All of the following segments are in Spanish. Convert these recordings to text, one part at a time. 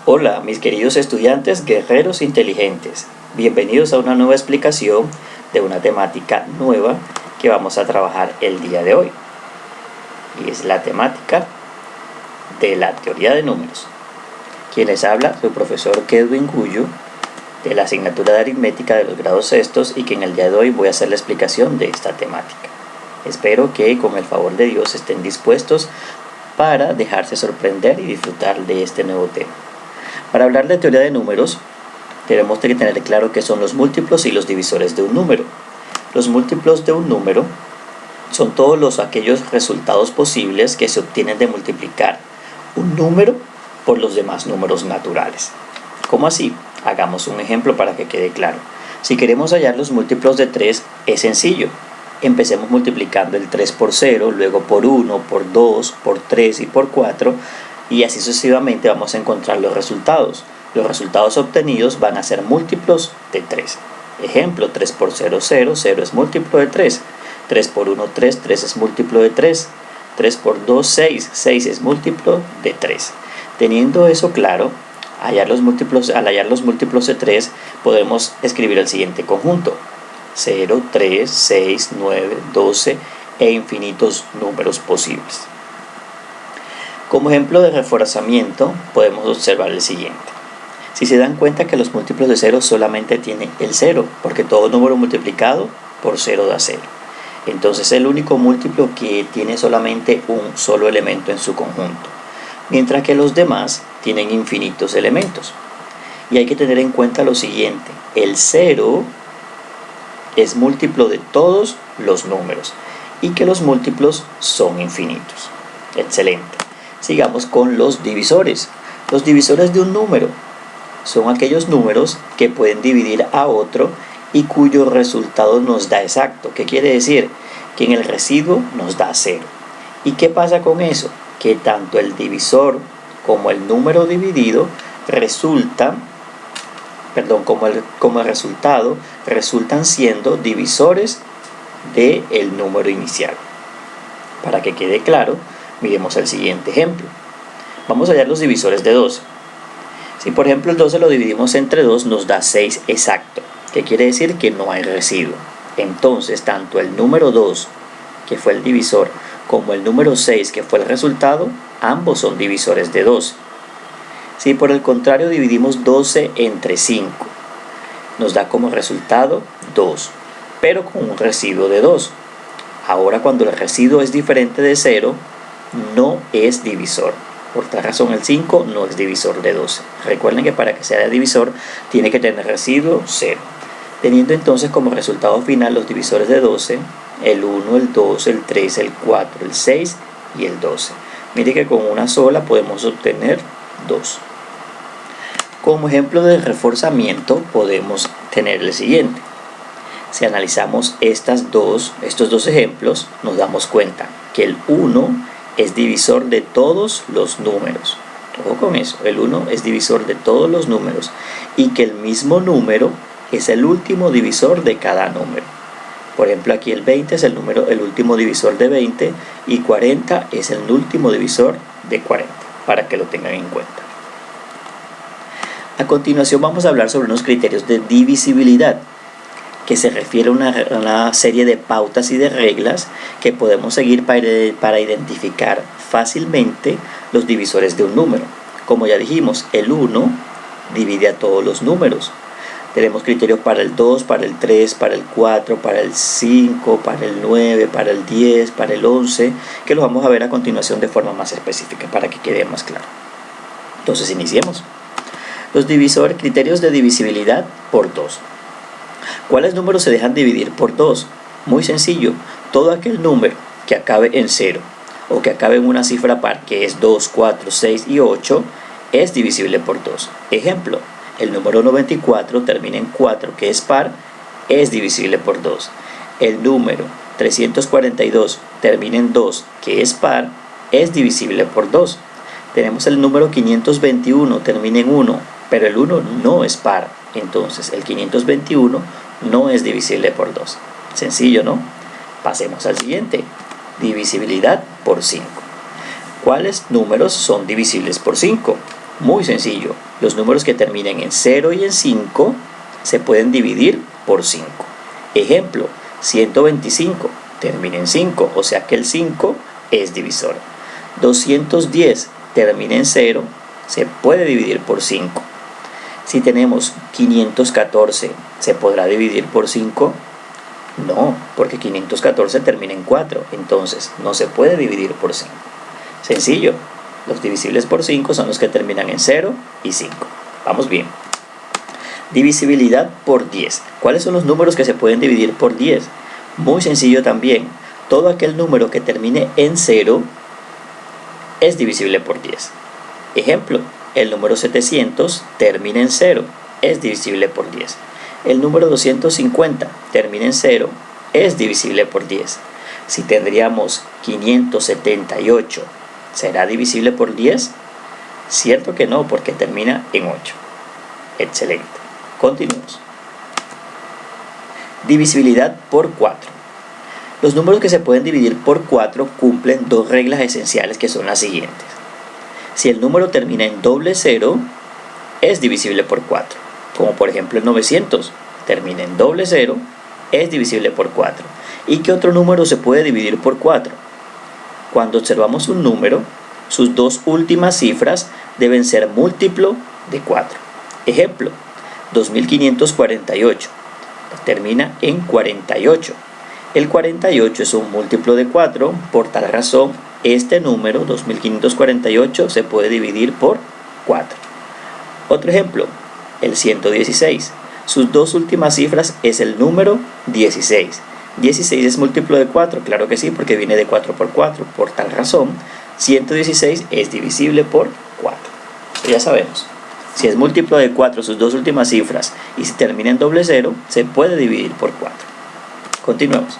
Hola, mis queridos estudiantes guerreros inteligentes. Bienvenidos a una nueva explicación de una temática nueva que vamos a trabajar el día de hoy. Y es la temática de la teoría de números. Quien les habla, su profesor Kedwin Guyu, de la asignatura de aritmética de los grados sextos, y que en el día de hoy voy a hacer la explicación de esta temática. Espero que con el favor de Dios estén dispuestos para dejarse sorprender y disfrutar de este nuevo tema. Para hablar de teoría de números, tenemos que tener claro qué son los múltiplos y los divisores de un número. Los múltiplos de un número son todos aquellos resultados posibles que se obtienen de multiplicar un número por los demás números naturales. ¿Cómo así? Hagamos un ejemplo para que quede claro. Si queremos hallar los múltiplos de 3, es sencillo. Empecemos multiplicando el 3 por 0, luego por 1, por 2, por 3 y por 4, y así sucesivamente vamos a encontrar los resultados. Los resultados obtenidos van a ser múltiplos de 3. Ejemplo, 3 por 0, 0, 0 es múltiplo de 3. 3 por 1, 3, 3 es múltiplo de 3. 3 por 2, 6, 6 es múltiplo de 3. Teniendo eso claro, al hallar los múltiplos de 3, podemos escribir el siguiente conjunto: 0, 3, 6, 9, 12 e infinitos números posibles. Como ejemplo de reforzamiento, podemos observar el siguiente. Si se dan cuenta que los múltiplos de 0 solamente tienen el 0, porque todo número multiplicado por 0 da 0. Entonces el único múltiplo que tiene solamente un solo elemento en su conjunto, mientras que los demás tienen infinitos elementos. Y hay que tener en cuenta lo siguiente: el 0 es múltiplo de todos los números y que los múltiplos son infinitos. Excelente. Sigamos con los divisores. Los divisores de un número son aquellos números que pueden dividir a otro y cuyo resultado nos da exacto. ¿Qué quiere decir? Que en el residuo nos da 0. ¿Y qué pasa con eso? Que tanto el divisor como el número dividido como el resultado resultan siendo divisores del número inicial. Para que quede claro, miremos el siguiente ejemplo. Vamos a hallar los divisores de 12. Si por ejemplo el 12 lo dividimos entre 2, nos da 6 exacto. ¿Qué quiere decir? Que no hay residuo. Entonces tanto el número 2, que fue el divisor, como el número 6, que fue el resultado, ambos son divisores de 12. Si por el contrario dividimos 12 entre 5, nos da como resultado 2, pero con un residuo de 2. Ahora, cuando el residuo es diferente de 0, no es divisor. Por tal razón, el 5 no es divisor de 12. Recuerden que para que sea divisor tiene que tener residuo 0. Teniendo entonces como resultado final los divisores de 12, el 1, el 2, el 3, el 4, el 6 y el 12. Mire que con una sola podemos obtener 2. Como ejemplo de reforzamiento podemos tener el siguiente. Si analizamos estos dos ejemplos, nos damos cuenta que el 1 es divisor de todos los números. Ojo con eso, el 1 es divisor de todos los números y que el mismo número es el último divisor de cada número. Por ejemplo, aquí el 20 es el último divisor de 20 y 40 es el último divisor de 40, para que lo tengan en cuenta. A continuación vamos a hablar sobre unos criterios de divisibilidad, que se refiere a una serie de pautas y de reglas que podemos seguir para identificar fácilmente los divisores de un número. Como ya dijimos, el 1 divide a todos los números. Tenemos criterios para el 2, para el 3, para el 4, para el 5, para el 9, para el 10, para el 11, que los vamos a ver a continuación de forma más específica para que quede más claro. Entonces iniciemos. Los criterios de divisibilidad por 2. ¿Cuáles números se dejan dividir por 2? Muy sencillo, todo aquel número que acabe en 0 o que acabe en una cifra par, que es 2, 4, 6 y 8, es divisible por 2. Ejemplo, el número 94 termina en 4, que es par, es divisible por 2. El número 342 termina en 2, que es par, es divisible por 2. Tenemos el número 521, termina en 1, pero el 1 no es par. Entonces el 521 no es divisible por 2. Sencillo, ¿no? Pasemos al siguiente. Divisibilidad por 5. ¿Cuáles números son divisibles por 5? Muy sencillo, los números que terminen en 0 y en 5 se pueden dividir por 5. Ejemplo, 125 termina en 5, o sea que el 5 es divisor. 210 termina en 0, se puede dividir por 5. Si tenemos 514, ¿se podrá dividir por 5? No, porque 514 termina en 4, entonces no se puede dividir por 5. Sencillo, los divisibles por 5 son los que terminan en 0 y 5. Vamos bien. Divisibilidad por 10. ¿Cuáles son los números que se pueden dividir por 10? Muy sencillo también. Todo aquel número que termine en 0 es divisible por 10. Ejemplo, el número 700 termina en 0, es divisible por 10. El número 250 termina en 0, es divisible por 10. Si tendríamos 578, ¿será divisible por 10? Cierto que no, porque termina en 8. Excelente. Continuemos. Divisibilidad por 4. Los números que se pueden dividir por 4 cumplen dos reglas esenciales que son las siguientes. Si el número termina en doble cero, es divisible por 4. Como por ejemplo el 900, termina en doble cero, es divisible por 4. ¿Y qué otro número se puede dividir por 4? Cuando observamos un número, sus dos últimas cifras deben ser múltiplo de 4. Ejemplo, 2548 termina en 48. El 48 es un múltiplo de 4, por tal razón, este número, 2548, se puede dividir por 4. Otro ejemplo, el 116. Sus dos últimas cifras es el número 16. 16 es múltiplo de 4, claro que sí, porque viene de 4 por 4. Por tal razón, 116 es divisible por 4. Ya sabemos. Si es múltiplo de 4 sus dos últimas cifras y si termina en doble cero, se puede dividir por 4. Continuemos.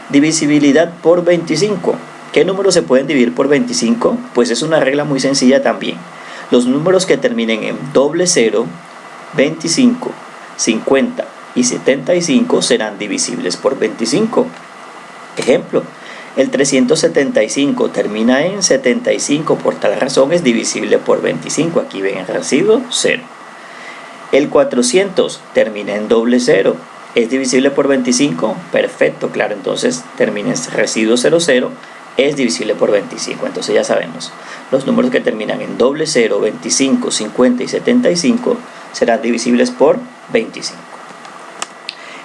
Divisibilidad por 25. ¿Qué números se pueden dividir por 25? Pues es una regla muy sencilla también. Los números que terminen en doble cero, 25, 50 y 75 serán divisibles por 25. Ejemplo, el 375 termina en 75, por tal razón es divisible por 25. Aquí ven el residuo 0. El 400 termina en doble cero. ¿Es divisible por 25? Perfecto, claro, entonces termina en residuo 00, es divisible por 25. Entonces ya sabemos, los números que terminan en doble cero, 25, 50 y 75 serán divisibles por 25.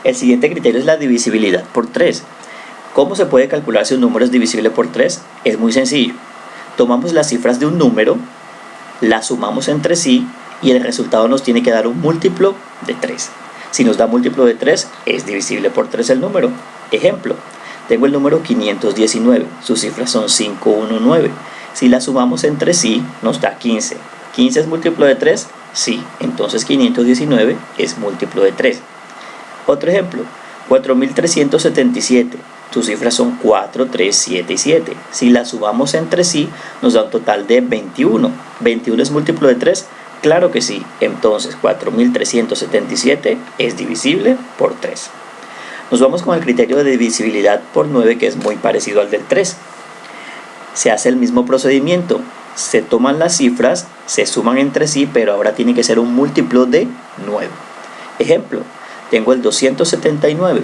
El siguiente criterio es la divisibilidad por 3. ¿Cómo se puede calcular si un número es divisible por 3? Es muy sencillo. Tomamos las cifras de un número, las sumamos entre sí y el resultado nos tiene que dar un múltiplo de 3. Si nos da múltiplo de 3, es divisible por 3 el número. Ejemplo, tengo el número 519, sus cifras son 519. Si las sumamos entre sí, nos da 15. ¿15 es múltiplo de 3? Sí, entonces 519 es múltiplo de 3. Otro ejemplo, 4377, sus cifras son 4, 3, 7 y 7. Si las sumamos entre sí, nos da un total de 21. ¿21 es múltiplo de 3? Claro que sí, entonces 4377 es divisible por 3. Nos vamos con el criterio de divisibilidad por 9, que es muy parecido al del 3. Se hace el mismo procedimiento, se toman las cifras, se suman entre sí, pero ahora tiene que ser un múltiplo de 9. Ejemplo, tengo el 279,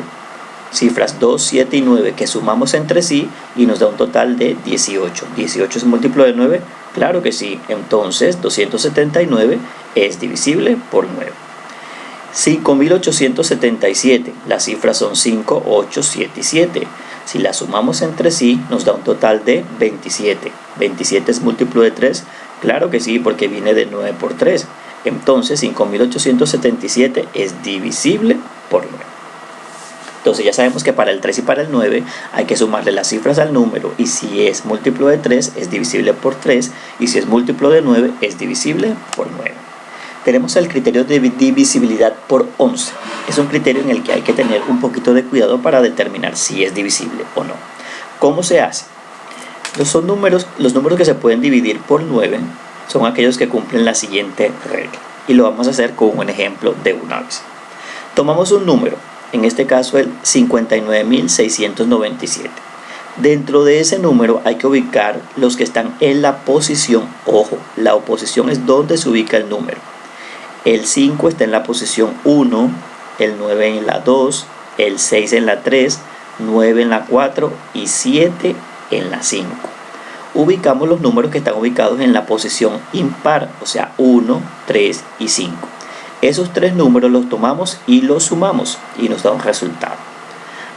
cifras 2, 7 y 9 que sumamos entre sí y nos da un total de 18. ¿18 es múltiplo de 9? Claro que sí, entonces 279 es divisible por 9. 5877, las cifras son 5, 8, 7 y 7. Si las sumamos entre sí nos da un total de 27. ¿27 es múltiplo de 3? Claro que sí, porque viene de 9 por 3. Entonces 5877 es divisible por 9. Entonces ya sabemos que para el 3 y para el 9 hay que sumarle las cifras al número, y si es múltiplo de 3 es divisible por 3, y si es múltiplo de 9 es divisible por 9. Tenemos el criterio de divisibilidad por 11. Es un criterio en el que hay que tener un poquito de cuidado para determinar si es divisible o no. ¿Cómo se hace? Los números que se pueden dividir por 9 son aquellos que cumplen la siguiente regla, y lo vamos a hacer con un ejemplo de una vez. Tomamos un número, en este caso el 59.697. Dentro de ese número hay que ubicar los que están en la posición. Ojo, la oposición es donde se ubica el número. El 5 está en la posición 1, el 9 en la 2, el 6 en la 3, 9 en la 4 y 7 en la 5. Ubicamos los números que están ubicados en la posición impar, o sea 1, 3 y 5. Esos tres números los tomamos y los sumamos y nos da un resultado.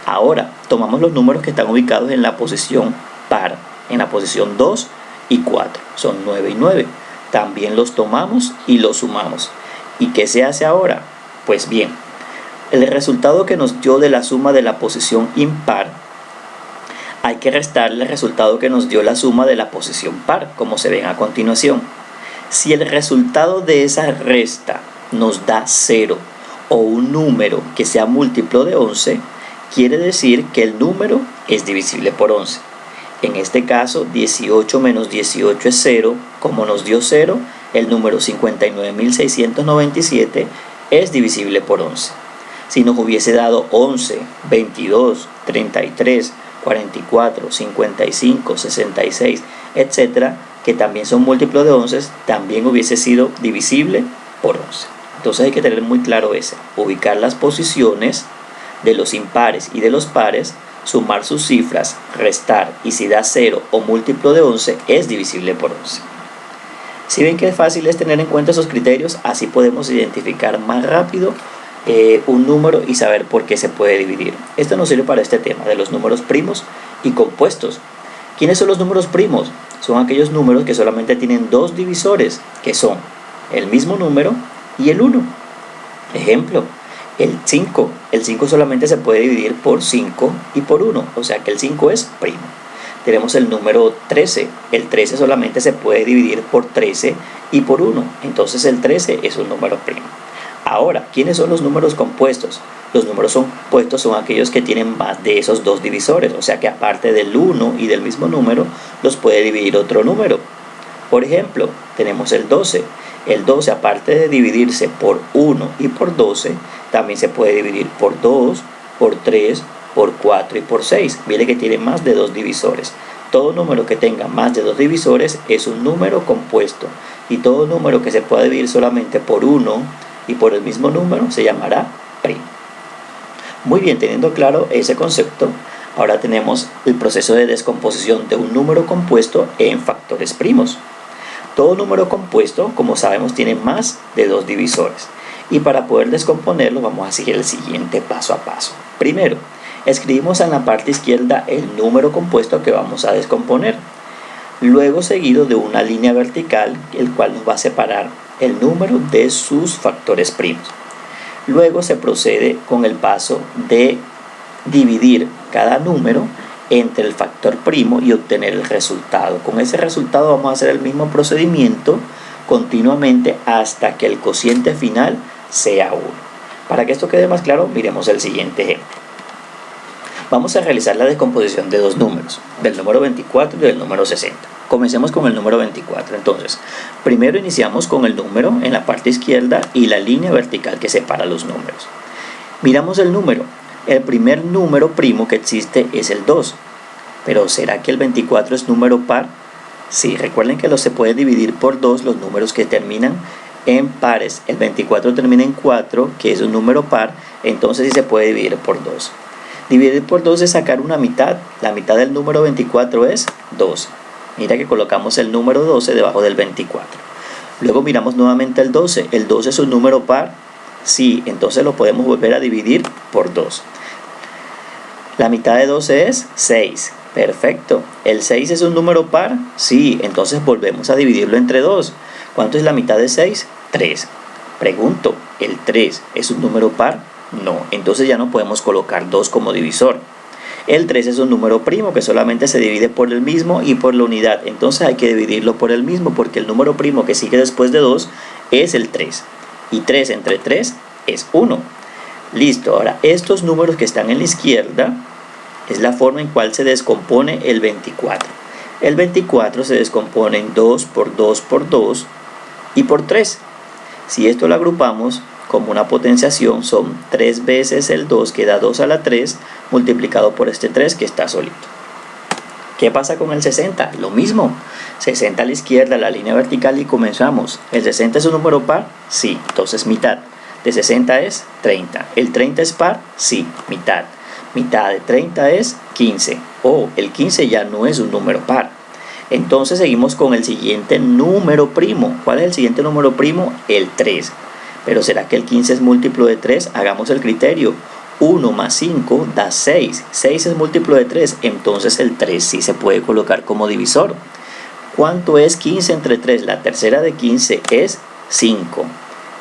Ahora tomamos los números que están ubicados en la posición par, en la posición 2 y 4, son 9 y 9. También los tomamos y los sumamos. ¿Y qué se hace ahora? Pues bien, el resultado que nos dio de la suma de la posición impar, hay que restarle el resultado que nos dio la suma de la posición par, como se ven a continuación. Si el resultado de esa resta nos da 0 o un número que sea múltiplo de 11, quiere decir que el número es divisible por 11. En este caso, 18 menos 18 es 0. Como nos dio 0, el número 59.697 es divisible por 11. Si nos hubiese dado 11, 22, 33, 44, 55, 66, etc., que también son múltiplos de 11, también hubiese sido divisible por 11. Entonces hay que tener muy claro ubicar las posiciones de los impares y de los pares, sumar sus cifras, restar, y si da 0 o múltiplo de 11 es divisible por 11. Si ven que es fácil es tener en cuenta esos criterios, así podemos identificar más rápido un número y saber por qué se puede dividir. Esto nos sirve para este tema de los números primos y compuestos. ¿Quiénes son los números primos? Son aquellos números que solamente tienen dos divisores, que son el mismo número y el 1. Ejemplo, el 5. El 5 solamente se puede dividir por 5 y por 1, o sea que el 5 es primo. Tenemos el número 13. El 13 solamente se puede dividir por 13 y por 1, entonces el 13 es un número primo. Ahora, ¿quiénes son los números compuestos? Los números compuestos son aquellos que tienen más de esos dos divisores, o sea que aparte del 1 y del mismo número, los puede dividir otro número. Por ejemplo, tenemos el 12. El 12, aparte de dividirse por 1 y por 12, también se puede dividir por 2, por 3, por 4 y por 6. Mire que tiene más de dos divisores. Todo número que tenga más de dos divisores es un número compuesto. Y todo número que se pueda dividir solamente por 1 y por el mismo número se llamará primo. Muy bien, teniendo claro ese concepto, ahora tenemos el proceso de descomposición de un número compuesto en factores primos. Todo número compuesto, como sabemos, tiene más de dos divisores. Y para poder descomponerlo vamos a seguir el siguiente paso a paso. Primero, escribimos en la parte izquierda el número compuesto que vamos a descomponer. Luego seguido de una línea vertical, el cual nos va a separar el número de sus factores primos. Luego se procede con el paso de dividir cada número entre el factor primo y obtener el resultado. Con ese resultado vamos a hacer el mismo procedimiento continuamente hasta que el cociente final sea 1. Para que esto quede más claro, miremos el siguiente ejemplo. Vamos a realizar la descomposición de dos números, del número 24 y del número 60. Comencemos con el número 24. Entonces, primero iniciamos con el número en la parte izquierda y la línea vertical que separa los números. Miramos el número. El primer número primo que existe es el 2. Pero ¿será que el 24 es número par? Sí, recuerden que se puede dividir por 2 los números que terminan en pares. El 24 termina en 4, que es un número par, entonces sí se puede dividir por 2. Dividir por 2 es sacar una mitad. La mitad del número 24 es 12. Mira que colocamos el número 12 debajo del 24. Luego miramos nuevamente el 12. ¿El 12 es un número par? Sí, entonces lo podemos volver a dividir por 2. La mitad de 12 es 6. Perfecto. ¿El 6 es un número par? Sí, entonces volvemos a dividirlo entre 2. ¿Cuánto es la mitad de 6? 3. Pregunto, ¿el 3 es un número par? No, entonces ya no podemos colocar 2 como divisor. El 3 es un número primo que solamente se divide por el mismo y por la unidad. Entonces hay que dividirlo por el mismo porque el número primo que sigue después de 2 es el 3. Y 3 entre 3 es 1. Listo, ahora estos números que están en la izquierda es la forma en cual se descompone el 24. El 24 se descompone en 2 por 2 por 2 y por 3. Si esto lo agrupamos como una potenciación, son 3 veces el 2, que da 2 a la 3, multiplicado por este 3 que está solito. ¿Qué pasa con el 60? Lo mismo. 60 a la izquierda, la línea vertical y comenzamos. ¿El 60 es un número par? Sí, entonces mitad. De 60 es 30. ¿El 30 es par? Sí, mitad. Mitad de 30 es 15. El 15 ya no es un número par. Entonces seguimos con el siguiente número primo. ¿Cuál es el siguiente número primo? El 3. Pero ¿será que el 15 es múltiplo de 3? Hagamos el criterio. 1 más 5 da 6. 6 es múltiplo de 3. Entonces el 3 sí se puede colocar como divisor. ¿Cuánto es 15 entre 3? La tercera de 15 es 5.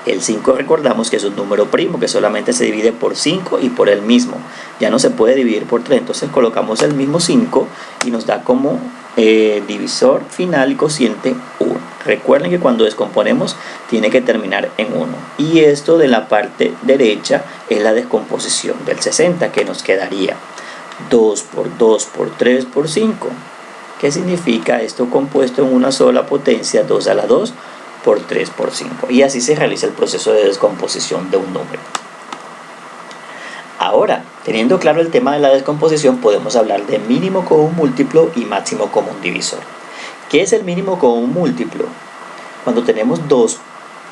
El 5 recordamos que es un número primo que solamente se divide por 5 y por el mismo. Ya no se puede dividir por 3. Entonces colocamos el mismo 5 y nos da como divisor final y cociente 1. Recuerden que cuando descomponemos tiene que terminar en 1. Y esto de la parte derecha es la descomposición del 60, que nos quedaría 2 por 2 por 3 por 5. ¿Qué significa esto compuesto en una sola potencia? 2 a la 2 por 3 por 5. Y así se realiza el proceso de descomposición de un número. Ahora, teniendo claro el tema de la descomposición, podemos hablar de mínimo común múltiplo y máximo común divisor. ¿Qué es el mínimo común múltiplo? Cuando tenemos dos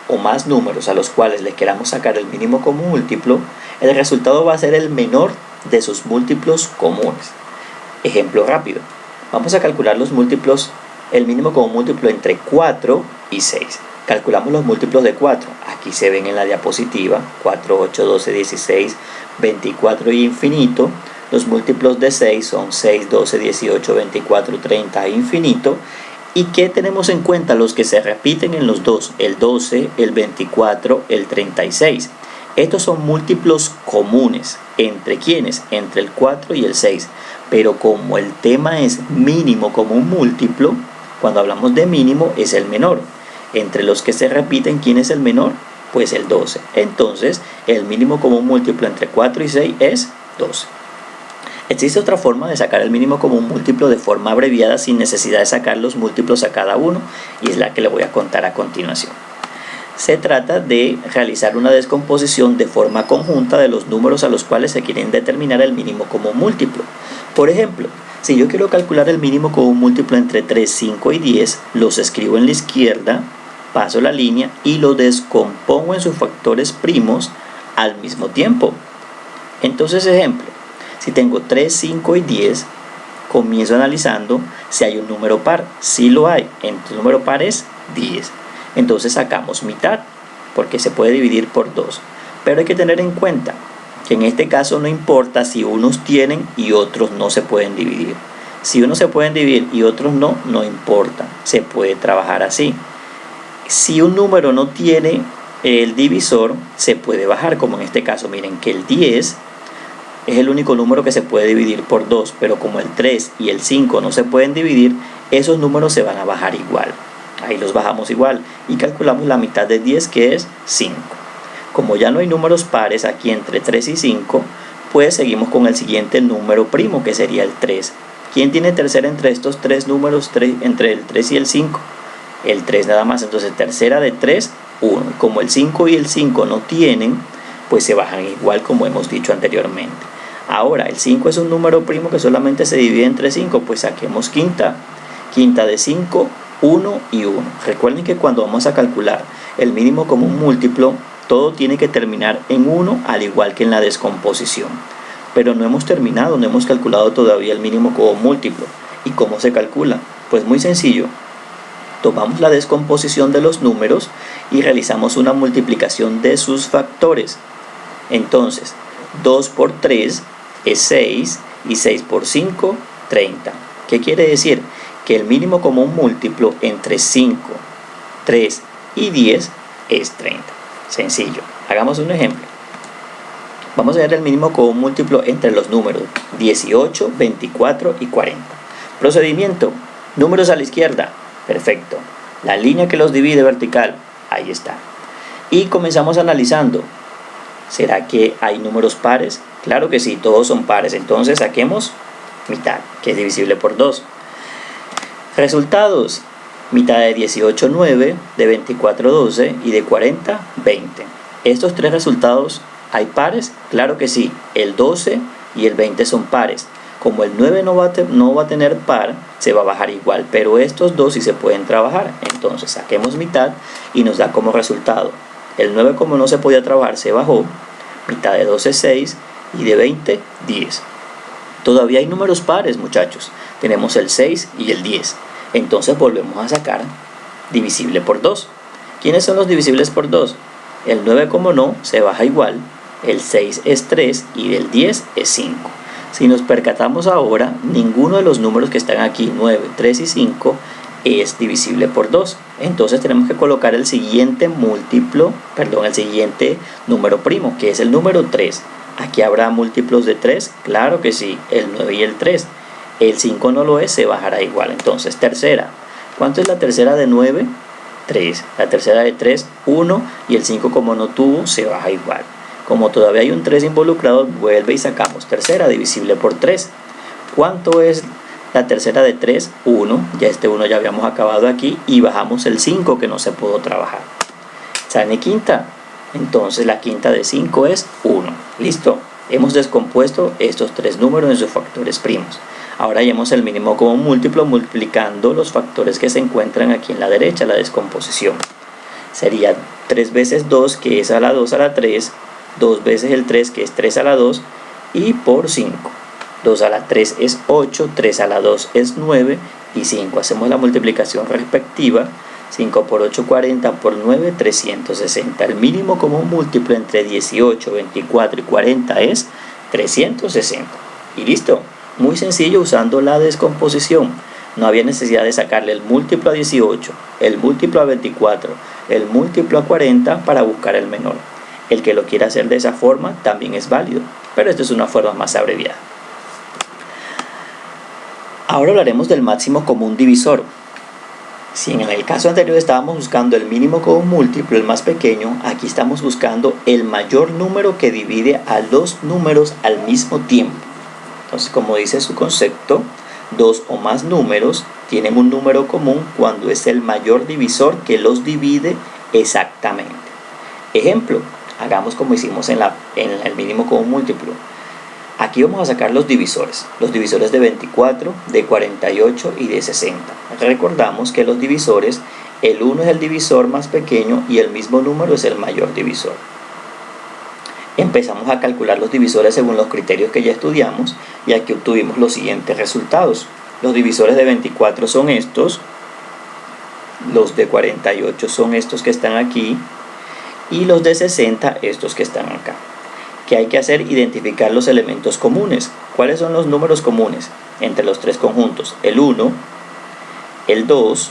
o más números a los cuales le queramos sacar el mínimo común múltiplo, el resultado va a ser el menor de sus múltiplos comunes. Ejemplo rápido. Vamos a calcular los múltiplos, el mínimo común múltiplo entre 4 y 6. Calculamos los múltiplos de 4. Aquí se ven en la diapositiva. 4, 8, 12, 16, 24 y infinito. Los múltiplos de 6 son 6, 12, 18, 24, 30 e infinito. ¿Y qué tenemos en cuenta? Los que se repiten en los dos, el 12, el 24, el 36. Estos son múltiplos comunes. ¿Entre quiénes? Entre el 4 y el 6. Pero como el tema es mínimo común múltiplo, cuando hablamos de mínimo es el menor. Entre los que se repiten, ¿quién es el menor? Pues el 12. Entonces, el mínimo común múltiplo entre 4 y 6 es 12. Existe otra forma de sacar el mínimo común múltiplo de forma abreviada sin necesidad de sacar los múltiplos a cada uno, y es la que le voy a contar a continuación. Se trata de realizar una descomposición de forma conjunta de los números a los cuales se quieren determinar el mínimo común múltiplo. Por ejemplo, si yo quiero calcular el mínimo común múltiplo entre 3, 5 y 10, los escribo en la izquierda, paso la línea y lo descompongo en sus factores primos al mismo tiempo. Entonces, ejemplo, si tengo 3, 5 y 10, comienzo analizando si hay un número par. Sí lo hay, el número par es 10. Entonces sacamos mitad, porque se puede dividir por 2. Pero hay que tener en cuenta que en este caso no importa si unos tienen y otros no se pueden dividir. Si unos se pueden dividir y otros no, no importa, se puede trabajar así. Si un número no tiene el divisor, se puede bajar, como en este caso. Miren que el 10 es el único número que se puede dividir por 2, pero como el 3 y el 5 no se pueden dividir, esos números se van a bajar igual. Ahí los bajamos igual y calculamos la mitad de 10, que es 5. Como ya no hay números pares aquí entre 3 y 5, pues seguimos con el siguiente número primo, que sería el 3. ¿Quién tiene tercera entre estos tres números, entre el 3 y el 5? El 3 nada más. Entonces tercera de 3, 1. Como el 5 y el 5 no tienen, pues se bajan igual, como hemos dicho anteriormente. Ahora, el 5 es un número primo que solamente se divide entre 5, pues saquemos quinta. Quinta de 5, 1 y 1. Recuerden que cuando vamos a calcular el mínimo común múltiplo, todo tiene que terminar en 1, al igual que en la descomposición. Pero no hemos terminado, no hemos calculado todavía el mínimo común múltiplo. ¿Y cómo se calcula? Pues muy sencillo. Tomamos la descomposición de los números y realizamos una multiplicación de sus factores. Entonces, 2 por 3 es 6 y 6 por 5, 30. ¿Qué quiere decir? Que el mínimo común múltiplo entre 5, 3 y 10 es 30. Sencillo. Hagamos un ejemplo. Vamos a ver el mínimo común múltiplo entre los números 18, 24 y 40. Procedimiento. Números a la izquierda. Perfecto. La línea que los divide vertical. Ahí está. Y comenzamos analizando. ¿Será que hay números pares? Claro que sí, todos son pares. Entonces saquemos mitad, que es divisible por 2. Resultados. Mitad de 18, 9, de 24, 12 y de 40, 20. Estos tres resultados, ¿hay pares? Claro que sí, el 12 y el 20 son pares. Como el 9 no va a tener par, se va a bajar igual, pero estos dos sí se pueden trabajar. Entonces saquemos mitad y nos da como resultado: el 9, como no se podía trabajar, se bajó, mitad de 12 es 6 y de 20, 10. Todavía hay números pares, muchachos. Tenemos el 6 y el 10. Entonces volvemos a sacar divisible por 2. ¿Quiénes son los divisibles por 2? El 9, como no, se baja igual, el 6 es 3 y del 10 es 5. Si nos percatamos ahora, ninguno de los números que están aquí, 9, 3 y 5, es divisible por 2. Entonces tenemos que colocar el siguiente el siguiente número primo, que es el número 3. ¿Aquí habrá múltiplos de 3? Claro que sí, el 9 y el 3. El 5 no lo es, se bajará igual. Entonces, tercera. ¿Cuánto es la tercera de 9? 3. La tercera de 3, 1. Y el 5, como no tuvo, se baja igual. Como todavía hay un 3 involucrado, vuelve y sacamos tercera divisible por 3. ¿Cuánto es la tercera de 3? 1. Ya este 1 ya habíamos acabado aquí. Y bajamos el 5 que no se pudo trabajar. ¿Sale quinta? Entonces la quinta de 5 es 1. ¿Listo? Hemos descompuesto estos tres números en sus factores primos. Ahora hallemos el mínimo común múltiplo multiplicando los factores que se encuentran aquí en la derecha, la descomposición. Sería 3 veces 2, que es a la 2 a la 3, 2 veces el 3, que es 3 a la 2, y por 5. 2 a la 3 es 8, 3 a la 2 es 9, y 5. Hacemos la multiplicación respectiva. 5 por 8, 40, por 9, 360. El mínimo común múltiplo entre 18, 24 y 40 es 360. Y listo. Muy sencillo usando la descomposición. No había necesidad de sacarle el múltiplo a 18, el múltiplo a 24, el múltiplo a 40 para buscar el menor. El que lo quiera hacer de esa forma también es válido, pero esta es una forma más abreviada. Ahora hablaremos del máximo común divisor. Si en el caso anterior estábamos buscando el mínimo común múltiplo, el más pequeño, aquí estamos buscando el mayor número que divide a dos números al mismo tiempo. Entonces, como dice su concepto, dos o más números tienen un número común cuando es el mayor divisor que los divide exactamente. Ejemplo, hagamos como hicimos en el mínimo común múltiplo. Aquí vamos a sacar los divisores de 24, de 48 y de 60. Recordamos que los divisores, el 1 es el divisor más pequeño y el mismo número es el mayor divisor. Empezamos a calcular los divisores según los criterios que ya estudiamos y aquí obtuvimos los siguientes resultados. Los divisores de 24 son estos, los de 48 son estos que están aquí y los de 60 estos que están acá. ¿Qué hay que hacer? Identificar los elementos comunes. ¿Cuáles son los números comunes entre los tres conjuntos? El 1, el 2,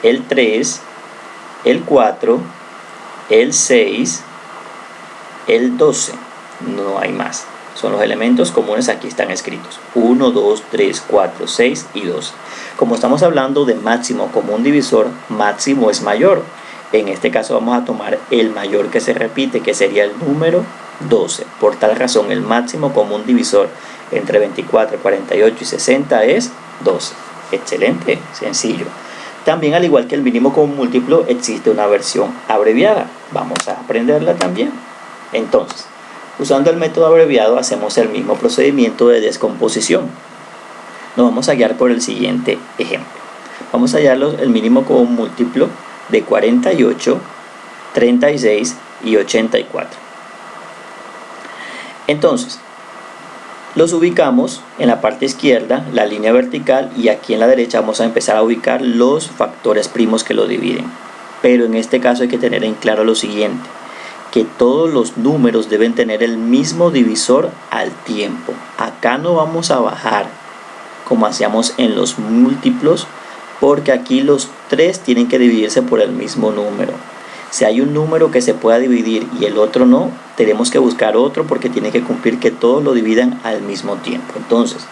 el 3, el 4, el 6, el 12. No hay más. Son los elementos comunes, aquí están escritos. 1, 2, 3, 4, 6 y 12. Como estamos hablando de máximo común divisor, máximo es mayor. En este caso vamos a tomar el mayor que se repite, que sería el número 12. Por tal razón, el máximo común divisor entre 24, 48 y 60 es 12. Excelente, sencillo. También, al igual que el mínimo común múltiplo, existe una versión abreviada. Vamos a aprenderla también. Entonces, usando el método abreviado, hacemos el mismo procedimiento de descomposición. Nos vamos a guiar por el siguiente ejemplo. Vamos a hallar el mínimo común múltiplo de 48, 36 y 84. Entonces, los ubicamos en la parte izquierda, la línea vertical, y aquí en la derecha vamos a empezar a ubicar los factores primos que lo dividen. Pero en este caso hay que tener en claro lo siguiente, que todos los números deben tener el mismo divisor al tiempo. Acá no vamos a bajar como hacíamos en los múltiplos, porque aquí los tres tienen que dividirse por el mismo número. Si hay un número que se pueda dividir y el otro no, tenemos que buscar otro porque tiene que cumplir que todos lo dividan al mismo tiempo. Entonces,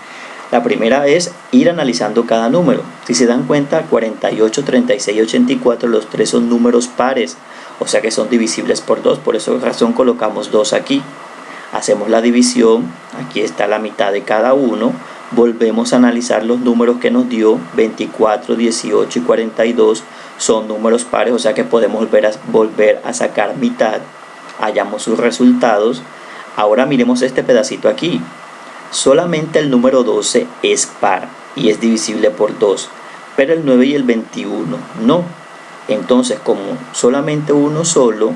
la primera es ir analizando cada número. Si se dan cuenta, 48, 36 y 84, los tres son números pares, o sea que son divisibles por 2, por esa razón colocamos 2 aquí. Hacemos la división, aquí está la mitad de cada uno. Volvemos a analizar los números que nos dio, 24, 18 y 42 son números pares, o sea que podemos volver a sacar mitad, hallamos sus resultados. Ahora miremos este pedacito aquí, Solamente el número 12 es par y es divisible por 2, pero el 9 y el 21 no. Entonces, como solamente uno solo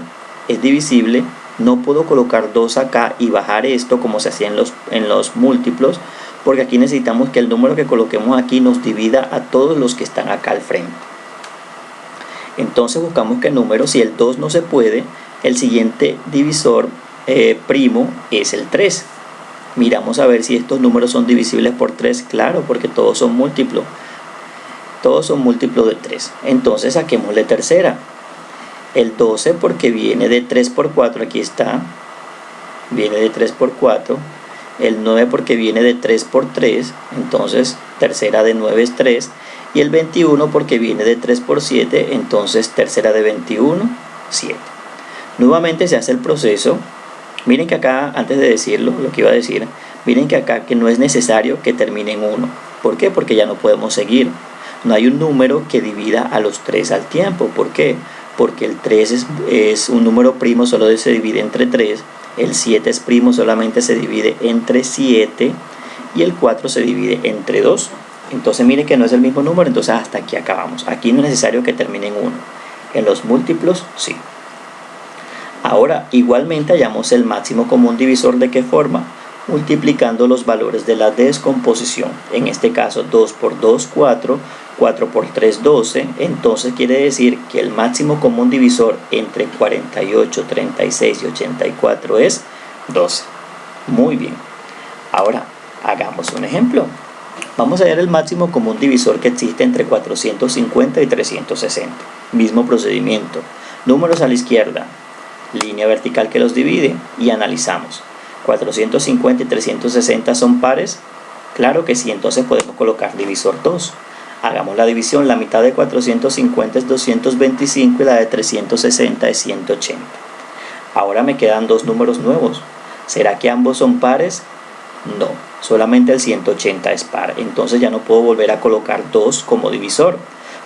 es divisible, no puedo colocar 2 acá y bajar esto como se hacía en los múltiplos, porque aquí necesitamos que el número que coloquemos aquí nos divida a todos los que están acá al frente. Entonces buscamos qué número. Si el 2 no se puede, el siguiente divisor primo es el 3. Miramos a ver si estos números son divisibles por 3. Claro, porque todos son múltiplos. Todos son múltiplos de 3. Entonces saquémosle tercera. El 12 porque viene de 3 por 4. Aquí está. Viene de 3 por 4. El 9 porque viene de 3 por 3. Entonces tercera de 9 es 3. Y el 21 porque viene de 3 por 7. Entonces tercera de 21, 7. Nuevamente se hace el proceso. Miren que acá, antes de decirlo, lo que iba a decir, miren que acá que no es necesario que termine en 1. ¿Por qué? Porque ya no podemos seguir. No hay un número que divida a los 3 al tiempo. ¿Por qué? Porque el 3 es un número primo, solo se divide entre 3. El 7 es primo, solamente se divide entre 7. Y el 4 se divide entre 2. Entonces miren que no es el mismo número, entonces hasta aquí acabamos. Aquí no es necesario que termine en 1. En los múltiplos, sí. Ahora, igualmente hallamos el máximo común divisor. ¿De qué forma? Multiplicando los valores de la descomposición. En este caso, 2 por 2, 4. 4 por 3, 12. Entonces quiere decir que el máximo común divisor entre 48, 36 y 84 es 12. Muy bien. Ahora, hagamos un ejemplo. Vamos a hallar el máximo común divisor que existe entre 450 y 360. Mismo procedimiento. Números a la izquierda, línea vertical que los divide y analizamos. 450 y 360 son pares. Claro que sí, entonces podemos colocar divisor 2. Hagamos la división. La mitad de 450 es 225 y la de 360 es 180. Ahora me quedan dos números nuevos. ¿Será que ambos son pares? No, solamente el 180 es par. Entonces ya no puedo volver a colocar 2 como divisor.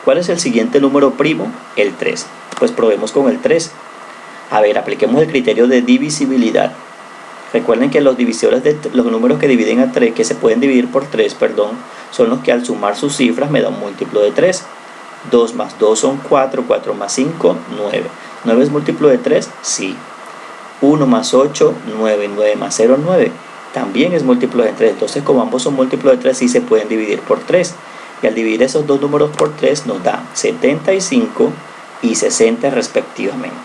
¿Cuál es el siguiente número primo? El 3. Pues probemos con el 3. A ver, apliquemos el criterio de divisibilidad. Recuerden que los divisores de los números que dividen a 3, que se pueden dividir por 3, son los que al sumar sus cifras me da un múltiplo de 3. 2 más 2 son 4, 4 más 5, 9. ¿9 es múltiplo de 3? Sí. 1 más 8, 9, 9 más 0, 9. También es múltiplo de 3. Entonces, como ambos son múltiplos de 3, sí se pueden dividir por 3. Y al dividir esos dos números por 3 nos da 75 y 60 respectivamente.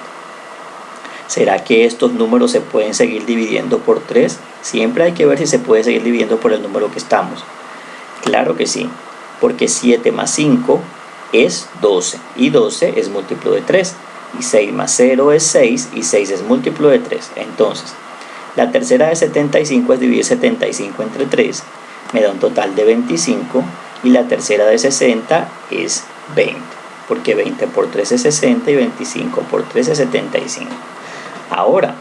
¿Será que estos números se pueden seguir dividiendo por 3? Siempre hay que ver si se puede seguir dividiendo por el número que estamos. Claro que sí, porque 7 más 5 es 12 y 12 es múltiplo de 3. Y 6 más 0 es 6 y 6 es múltiplo de 3. Entonces, la tercera de 75 es dividir 75 entre 3. Me da un total de 25. Y la tercera de 60 es 20. Porque 20 por 3 es 60 y 25 por 3 es 75. Ahora,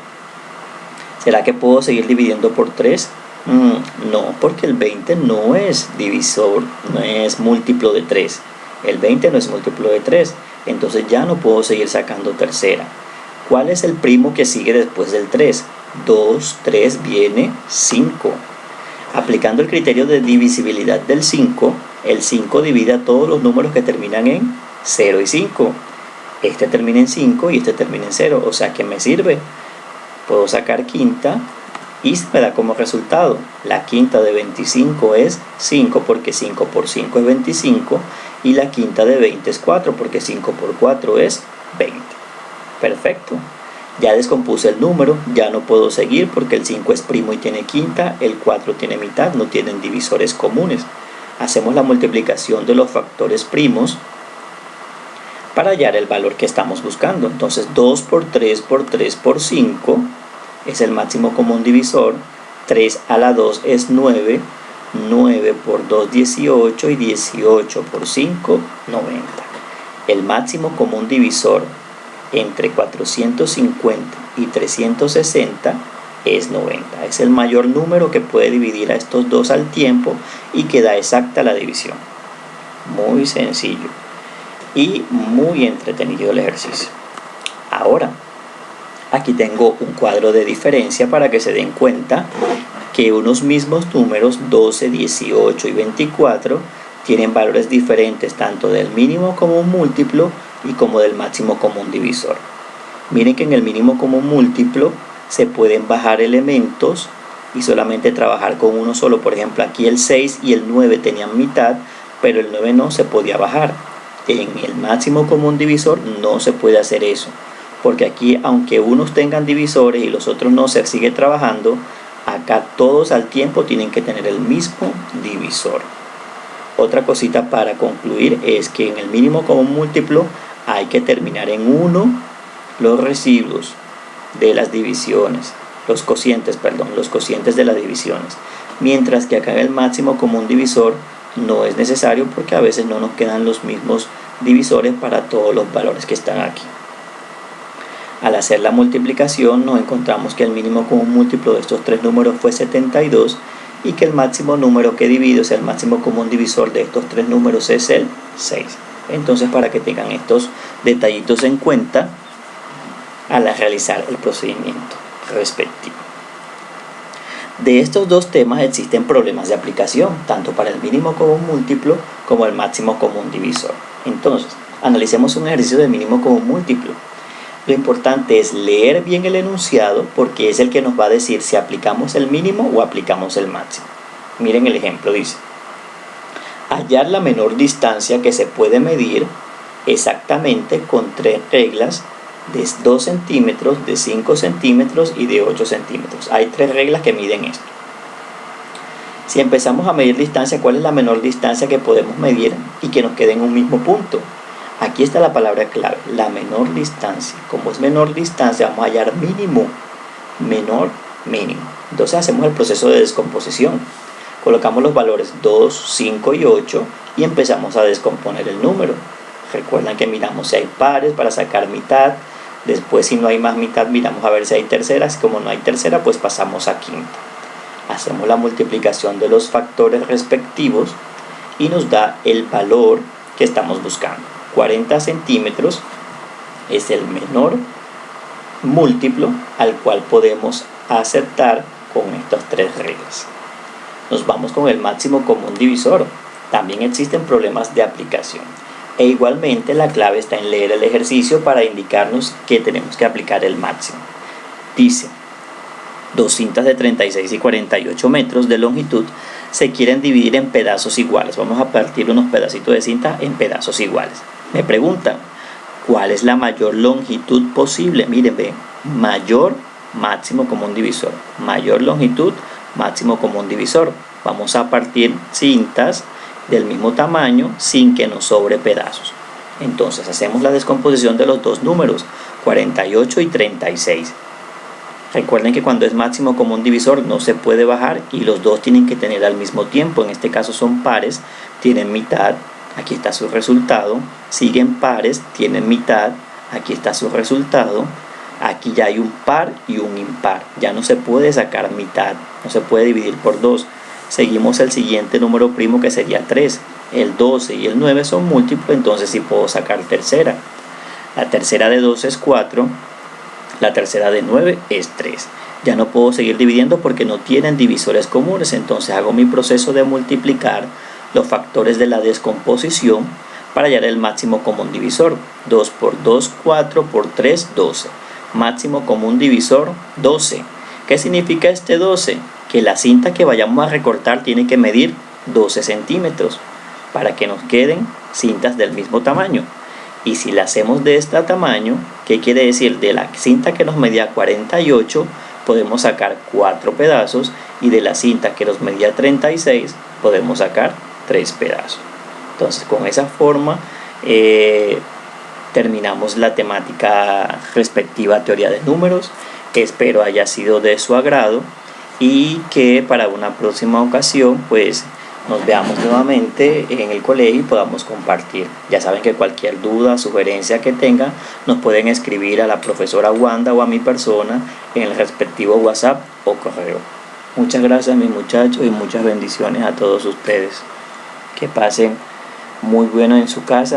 ¿será que puedo seguir dividiendo por 3? No, porque el 20 no es divisor, no es múltiplo de 3. El 20 no es múltiplo de 3. Entonces ya no puedo seguir sacando tercera. ¿Cuál es el primo que sigue después del 3? 2, 3, viene 5. Aplicando el criterio de divisibilidad del 5, el 5 divide a todos los números que terminan en 0 y 5. Este termina en 5 y este termina en 0, o sea que me sirve. Puedo sacar quinta y me da como resultado. La quinta de 25 es 5 porque 5 por 5 es 25 y la quinta de 20 es 4 porque 5 por 4 es 20. Perfecto. Ya descompuse el número, ya no puedo seguir porque el 5 es primo y tiene quinta, el 4 tiene mitad, no tienen divisores comunes. Hacemos la multiplicación de los factores primos para hallar el valor que estamos buscando. Entonces 2 por 3 por 3 por 5 es el máximo común divisor. 3 a la 2 es 9. 9 por 2, 18 y 18 por 5, 90. El máximo común divisor entre 450 y 360 es 90. Es el mayor número que puede dividir a estos dos al tiempo y que da exacta la división. Muy sencillo y muy entretenido el ejercicio. Ahora, aquí tengo un cuadro de diferencia para que se den cuenta que unos mismos números 12, 18 y 24 tienen valores diferentes tanto del mínimo común múltiplo y como del máximo común divisor. Miren que en el mínimo común múltiplo se pueden bajar elementos y solamente trabajar con uno solo. Por ejemplo, aquí el 6 y el 9 tenían mitad, pero el 9 no se podía bajar. En el máximo común divisor no se puede hacer eso, porque aquí, aunque unos tengan divisores y los otros no, se sigue trabajando. Acá todos al tiempo tienen que tener el mismo divisor. Otra cosita para concluir es que en el mínimo común múltiplo hay que terminar en 1 los residuos de las divisiones, los cocientes de las divisiones, mientras que acá en el máximo común divisor no es necesario, porque a veces no nos quedan los mismos divisores para todos los valores que están aquí. Al hacer la multiplicación nos encontramos que el mínimo común múltiplo de estos tres números fue 72 y que el máximo número que divide, o sea, el máximo común divisor de estos tres números es el 6. Entonces, para que tengan estos detallitos en cuenta al realizar el procedimiento respectivo. De estos dos temas existen problemas de aplicación, tanto para el mínimo común múltiplo como el máximo común divisor. Entonces, analicemos un ejercicio de mínimo común múltiplo. Lo importante es leer bien el enunciado, porque es el que nos va a decir si aplicamos el mínimo o aplicamos el máximo. Miren el ejemplo, dice: hallar la menor distancia que se puede medir exactamente con tres reglas de 2 centímetros, de 5 centímetros y de 8 centímetros. Hay tres reglas que miden esto. Si empezamos a medir distancia, ¿cuál es la menor distancia que podemos medir y que nos quede en un mismo punto? Aquí está la palabra clave, la menor distancia. Como es menor distancia, vamos a hallar mínimo, menor, mínimo. Entonces hacemos el proceso de descomposición. Colocamos los valores 2, 5 y 8 y empezamos a descomponer el número. Recuerden que miramos si hay pares para sacar mitad. Después, si no hay más mitad, miramos a ver si hay terceras. Como no hay tercera, pues pasamos a quinta. Hacemos la multiplicación de los factores respectivos y nos da el valor que estamos buscando. 40 centímetros es el menor múltiplo al cual podemos aceptar con estas tres reglas. Nos vamos con el máximo común divisor. También existen problemas de aplicación. E igualmente la clave está en leer el ejercicio para indicarnos que tenemos que aplicar el máximo. Dice: dos cintas de 36 y 48 metros de longitud se quieren dividir en pedazos iguales. Vamos a partir unos pedacitos de cinta en pedazos iguales. Me preguntan, ¿cuál es la mayor longitud posible? Miren, ven, mayor, máximo común divisor. Mayor longitud, máximo común divisor. Vamos a partir cintas del mismo tamaño sin que nos sobre pedazos. Entonces hacemos la descomposición de los dos números, 48 y 36. Recuerden que cuando es máximo común divisor no se puede bajar y los dos tienen que tener al mismo tiempo. En este caso son pares, tienen mitad. Aquí está su resultado. Siguen pares, tienen mitad. Aquí está su resultado. Aquí ya hay un par y un impar. Ya no se puede sacar mitad, no se puede dividir por 2. Seguimos el siguiente número primo, que sería 3. El 12 y el 9 son múltiplos, entonces sí puedo sacar tercera. La tercera de 12 es 4. La tercera de 9 es 3. Ya no puedo seguir dividiendo porque no tienen divisores comunes. Entonces hago mi proceso de multiplicar los factores de la descomposición para hallar el máximo común divisor. 2 por 2, 4 por 3, 12. Máximo común divisor, 12. ¿Qué significa este 12? Que la cinta que vayamos a recortar tiene que medir 12 centímetros para que nos queden cintas del mismo tamaño. Y si la hacemos de este tamaño, ¿qué quiere decir? De la cinta que nos medía 48 podemos sacar 4 pedazos, y de la cinta que nos medía 36 podemos sacar 3 pedazos. Entonces, con esa forma terminamos la temática respectiva a teoría de números. Espero haya sido de su agrado y que para una próxima ocasión pues nos veamos nuevamente en el colegio y podamos compartir. Ya saben que cualquier duda, sugerencia que tengan, nos pueden escribir a la profesora Wanda o a mi persona en el respectivo WhatsApp o correo. Muchas gracias, mis muchachos, y muchas bendiciones a todos ustedes. Que pasen muy bueno en su casa.